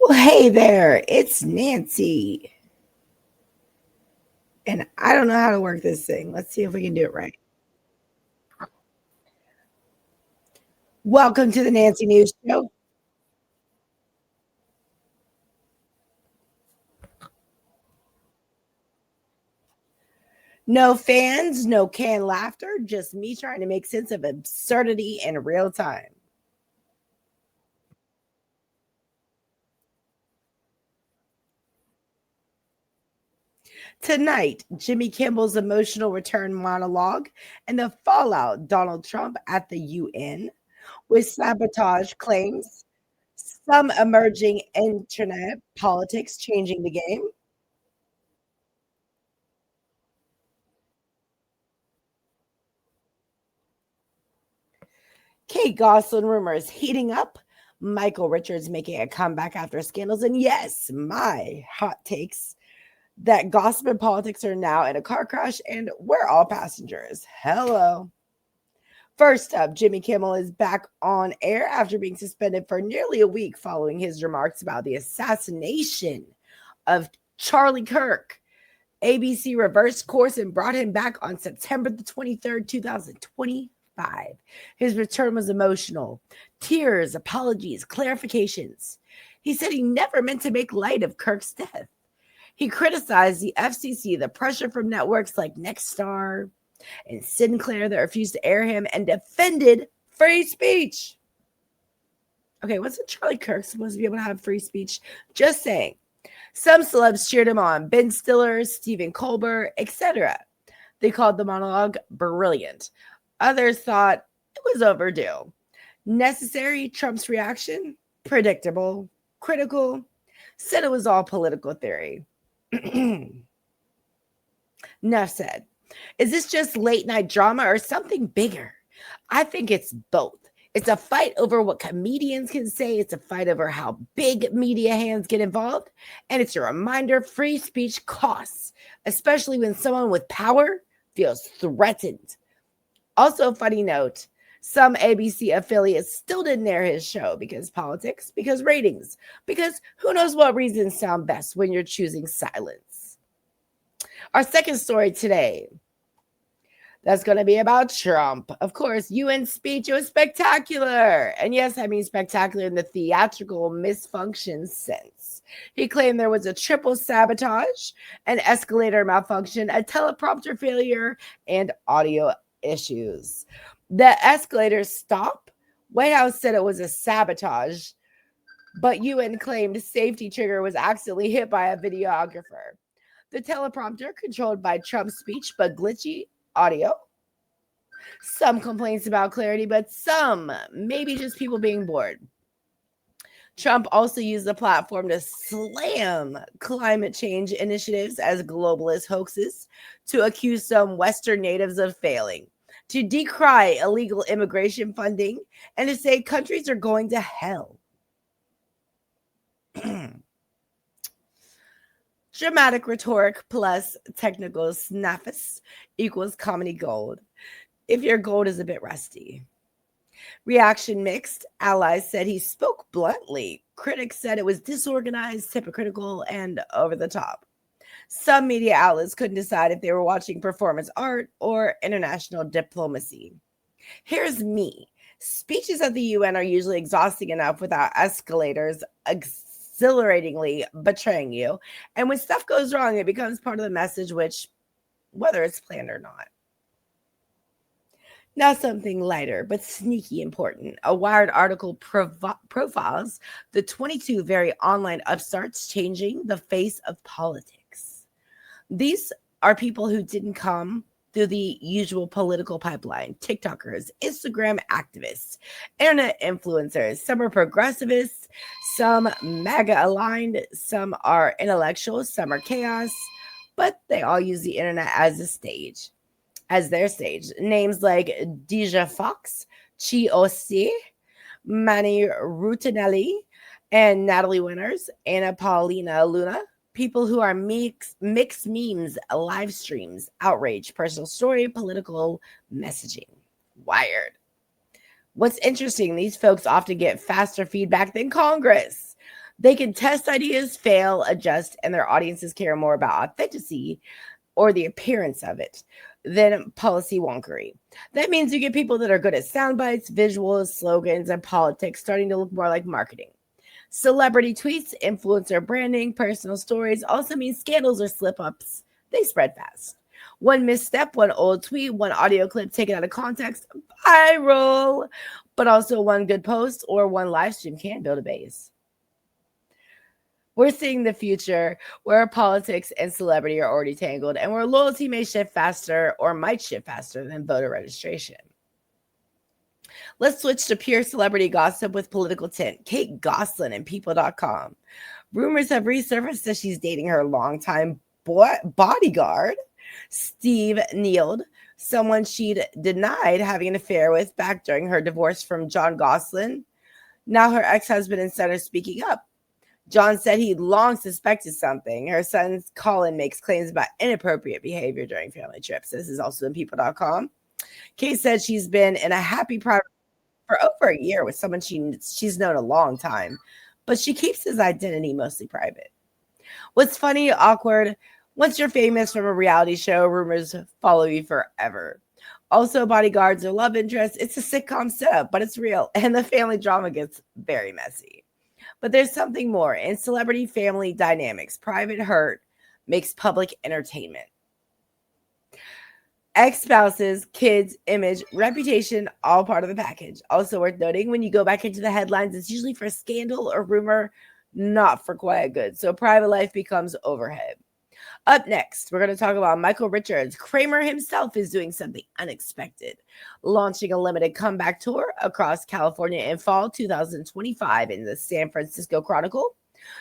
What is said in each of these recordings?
Well, hey there, it's Nancy. And I don't know how to work this thing. Let's see if we can do it right. Welcome to the Nancy News Show. No fans, no canned laughter, just me trying to make sense of absurdity in real time. Tonight, Jimmy Kimmel's emotional return monologue and the fallout Donald Trump at the UN with sabotage claims, some emerging internet politics changing the game. Kate Gosselin rumors heating up. Michael Richards making a comeback after scandals. And yes, my hot takes that gossip and politics are now in a car crash and we're all passengers. Hello. First up, Jimmy Kimmel is back on air after being suspended for nearly a week following his remarks about the assassination of Charlie Kirk. ABC reversed course and brought him back on September the 23rd, 2025. His return was emotional. Tears, apologies, clarifications. He said he never meant to make light of Kirk's death. He criticized the FCC, the pressure from networks like Nexstar and Sinclair that refused to air him, and defended free speech. Okay, wasn't Charlie Kirk supposed to be able to have free speech? Just saying. Some celebs cheered him on: Ben Stiller, Stephen Colbert, etc. They called the monologue brilliant. Others thought it was overdue. Necessary, Trump's reaction, predictable, critical, said it was all political theory. Enough said. Is this just late night drama or something bigger? I think it's both. It's a fight over what comedians can say. It's a fight over how big media hands get involved. And it's a reminder free speech costs, especially when someone with power feels threatened. Also, funny note, some ABC affiliates still didn't air his show because politics, because ratings, because who knows what reasons sound best when you're choosing silence. Our second story today, that's going to be about Trump. Of course, UN speech, it was spectacular. And yes, I mean spectacular in the theatrical misfunction sense. He claimed there was a triple sabotage, an escalator malfunction, a teleprompter failure, and audio issues. The escalator stopped. White House said it was a sabotage, but UN claimed safety trigger was accidentally hit by a videographer. The teleprompter controlled by Trump's speech, but glitchy audio. Some complaints about clarity, but some maybe just people being bored. Trump also used the platform to slam climate change initiatives as globalist hoaxes, to accuse some Western natives of failing, to decry illegal immigration funding, and to say countries are going to hell. Dramatic rhetoric plus technical snaffus equals comedy gold, if your gold is a bit rusty. Reaction mixed. Allies said he spoke bluntly. Critics said it was disorganized, hypocritical, and over the top. Some media outlets couldn't decide if they were watching performance art or international diplomacy. Here's me. Speeches at the UN are usually exhausting enough without escalators exhilaratingly betraying you. And when stuff goes wrong, it becomes part of the message, which, whether it's planned or not. Now, something lighter but sneaky important. A Wired article profiles the 22 very online upstarts changing the face of politics. These are people who didn't come through the usual political pipeline: TikTokers, Instagram activists, internet influencers. Some are progressivists, some MAGA aligned, some are intellectuals, some are chaos, but they all use the internet as a stage. As their stage. Names like Deja Fox, Chi Osi, Manny Rutinelli, and Natalie Winters, Anna Paulina Luna, people who are mixed memes, live streams, outrage, personal story, political messaging. Wired. What's interesting, these folks often get faster feedback than Congress. They can test ideas, fail, adjust, and their audiences care more about authenticity or the appearance of it than policy wonkery. That means you get people that are good at sound bites, visuals, slogans, and politics starting to look more like marketing. Celebrity tweets, influencer branding, personal stories also mean scandals or slip ups. They spread fast. One misstep, one old tweet, one audio clip taken out of context, viral. But also one good post or one live stream can build a base. We're seeing the future where politics and celebrity are already tangled and where loyalty may shift faster or might shift faster than voter registration. Let's switch to pure celebrity gossip with political tint. Kate Gosselin and People.com. Rumors have resurfaced that she's dating her longtime bodyguard, Steve Neild, someone she'd denied having an affair with back during her divorce from John Gosselin. Now her ex-husband and son are speaking up. John said he'd long suspected something. Her son Colin makes claims about inappropriate behavior during family trips. This is also in People.com. Kate said she's been in a happy private for over a year with someone she's known a long time, but she keeps his identity mostly private. What's funny, awkward, once you're famous from a reality show, rumors follow you forever. Also, bodyguards or love interests, it's a sitcom setup, but it's real, and the family drama gets very messy. But there's something more. In celebrity family dynamics, private hurt makes public entertainment. Ex-spouses, kids, image, reputation, all part of the package. Also worth noting, when you go back into the headlines, it's usually for scandal or rumor, not for quiet good. So private life becomes overhead. Up next, we're going to talk about Michael Richards. Kramer himself is doing something unexpected, launching a limited comeback tour across California in fall 2025 in the San Francisco Chronicle.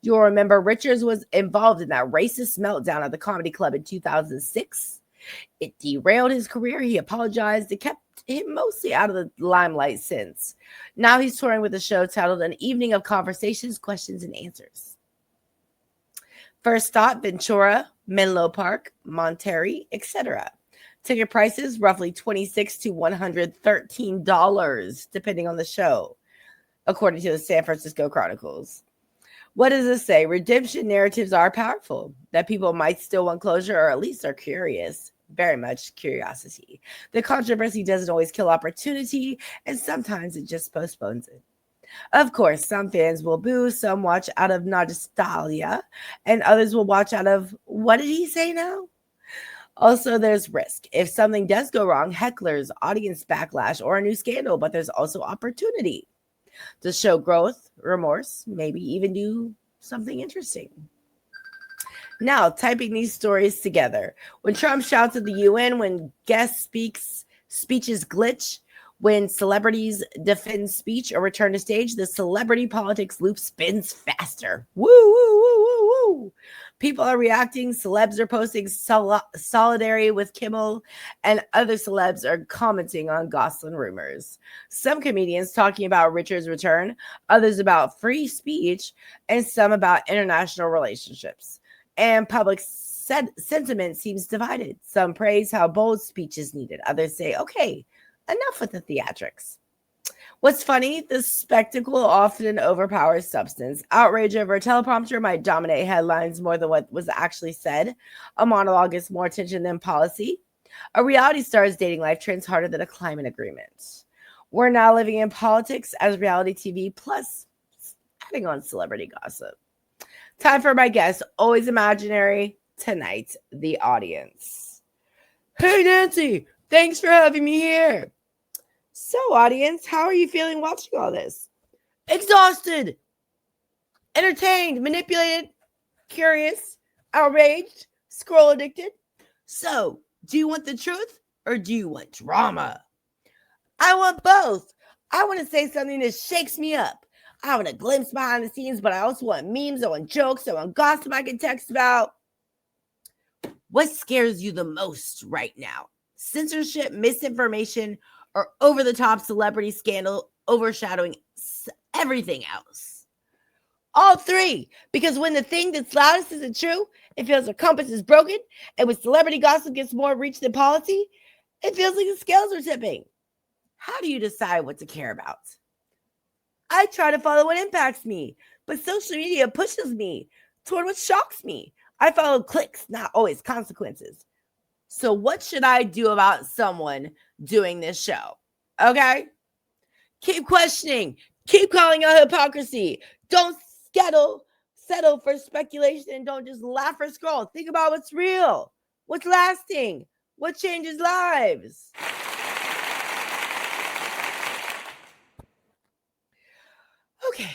You'll remember Richards was involved in that racist meltdown at the comedy club in 2006. It derailed his career. He apologized. It kept him mostly out of the limelight since. Now he's touring with a show titled An Evening of Conversations, Questions, and Answers. First stop, Ventura, Menlo Park, Monterey, etc. Ticket prices roughly $26 to $113, depending on the show, according to the San Francisco Chronicles. What does this say? Redemption narratives are powerful, that people might still want closure or at least are curious. Very much curiosity. The controversy doesn't always kill opportunity, and sometimes it just postpones it. Of course, some fans will boo, some watch out of nostalgia, and others will watch out of, what did he say now? Also, there's risk. If something does go wrong, hecklers, audience backlash, or a new scandal, but there's also opportunity to show growth, remorse, maybe even do something interesting. Now, typing these stories together. When Trump shouts at the UN, when guest speeches glitch, when celebrities defend speech or return to stage, the celebrity politics loop spins faster. Woo, woo, woo, woo, woo. People are reacting. Celebs are posting solidarity with Kimmel, and other celebs are commenting on Gosselin rumors. Some comedians talking about Richard's return, others about free speech, and some about international relationships. And public sentiment seems divided. Some praise how bold speech is needed. Others say, okay, enough with the theatrics. What's funny, the spectacle often overpowers substance. Outrage over a teleprompter might dominate headlines more than what was actually said. A monologue gets more attention than policy. A reality star's dating life trends harder than a climate agreement. We're now living in politics as reality TV, plus adding on celebrity gossip. Time for my guest, always imaginary, tonight, the audience. Hey, Nancy, thanks for having me here. So, audience, how are you feeling watching all this? Exhausted, entertained, manipulated, curious, outraged, scroll addicted. So, do you want the truth or do you want drama? I want both. I want to say something that shakes me up. I want a glimpse behind the scenes, but I also want memes, I want jokes, I want gossip I can text about. What scares you the most right now? Censorship, misinformation, or over-the-top celebrity scandal overshadowing everything else? All three, because when the thing that's loudest isn't true, it feels the compass is broken, and when celebrity gossip gets more reach than policy, it feels like the scales are tipping. How do you decide what to care about? I try to follow what impacts me. But social media pushes me toward what shocks me. I follow clicks, not always consequences. So, what should I do about someone doing this show? Okay? Keep questioning. Keep calling out hypocrisy. Don't settle for speculation and don't just laugh or scroll. Think about what's real, what's lasting, what changes lives. Okay.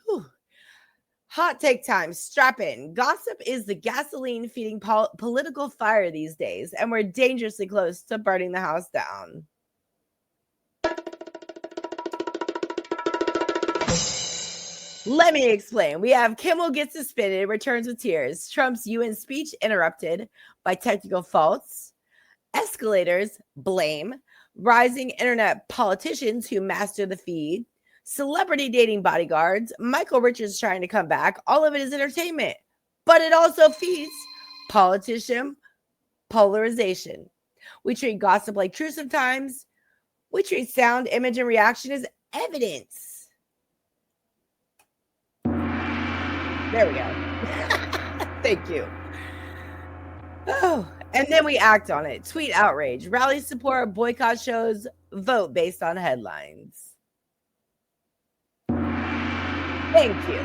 Whew. Hot take time. Strap in. Gossip is the gasoline feeding political fire these days, and we're dangerously close to burning the house down. Let me explain. We have Kimmel gets suspended, returns with tears. Trump's UN speech interrupted by technical faults. Escalators, blame. Rising internet politicians who master the feed. Celebrity dating bodyguards. Michael Richards trying to come back. All of it is entertainment, but it also feeds politician polarization. We treat gossip like truth sometimes. We treat sound, image, and reaction as evidence. There we go. Thank you. Oh, and then we act on it. Tweet outrage, rally support, boycott shows, vote based on headlines. Thank you.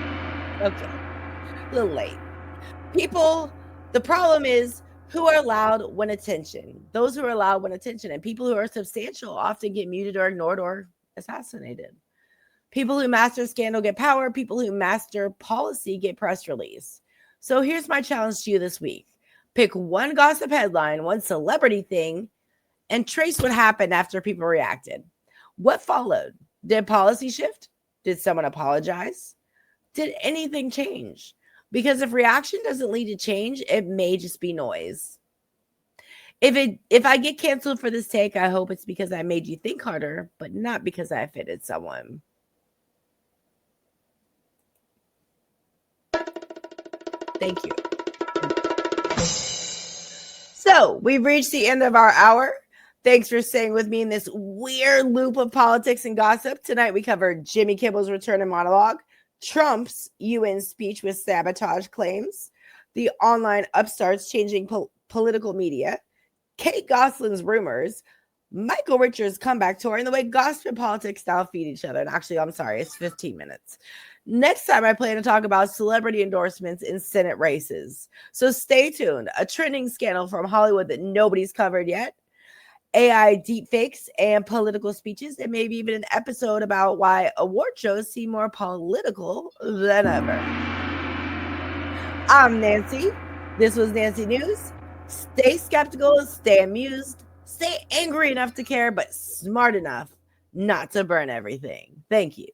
Okay. A little late. People, the problem is who are allowed when attention. Those who are allowed when attention, and people who are substantial often get muted or ignored or assassinated. People who master scandal get power. People who master policy get press release. So here's my challenge to you this week. Pick one gossip headline, one celebrity thing, and trace what happened after people reacted. What followed? Did policy shift? Did someone apologize? Did anything change? Because if reaction doesn't lead to change, it may just be noise. If I get canceled for this take, I hope it's because I made you think harder, but not because I offended someone. Thank you. So we've reached the end of our hour. Thanks for staying with me in this weird loop of politics and gossip. Tonight we covered Jimmy Kimmel's return and monologue, Trump's UN speech with sabotage claims, the online upstarts changing political media, Kate Gosselin's rumors, Michael Richards' comeback tour, and the way gossip and politics now feed each other. And actually, I'm sorry, it's 15 minutes. Next time, I plan to talk about celebrity endorsements in Senate races. So stay tuned. A trending scandal from Hollywood that nobody's covered yet. AI deepfakes and political speeches, and maybe even an episode about why award shows seem more political than ever. I'm Nancy. This was Nancy News. Stay skeptical, stay amused, stay angry enough to care, but smart enough not to burn everything. Thank you.